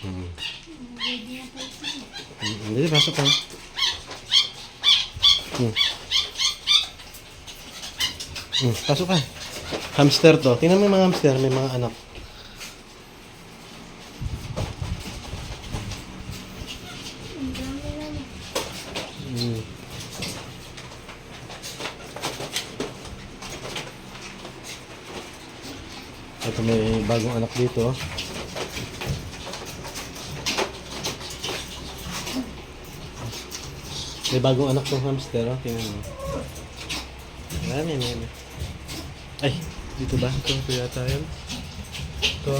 Hmm. Hindi, pasok ka. Pasok ka. Hamster to. Tingnan mo yung mga hamster, may mga anak. Ito may bagong anak dito. May bagong anak tong hamster, oh. Tingnan mo. Marami. Ay, dito ba? Ito yata yun. Ito.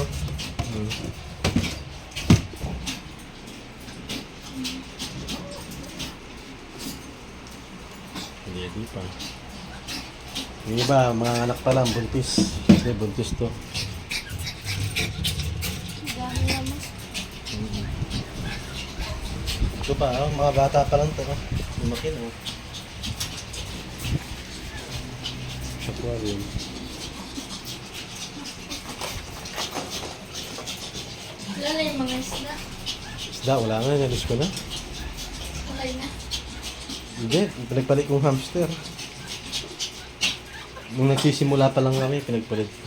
Hindi pa. Yung iba, mga anak pa lang, buntis. Hindi, buntis to. Dami naman. Ito pa, oh, mga bata pa lang to. Oh. Lumakin, oh. Aquarium. Wala na yung mga isda. Isda, wala nga. Nalis ko na. Kulay na. Hindi, pinagpalit kong hamster. Nung nagsisimula pa lang kami, pinagpalit ko.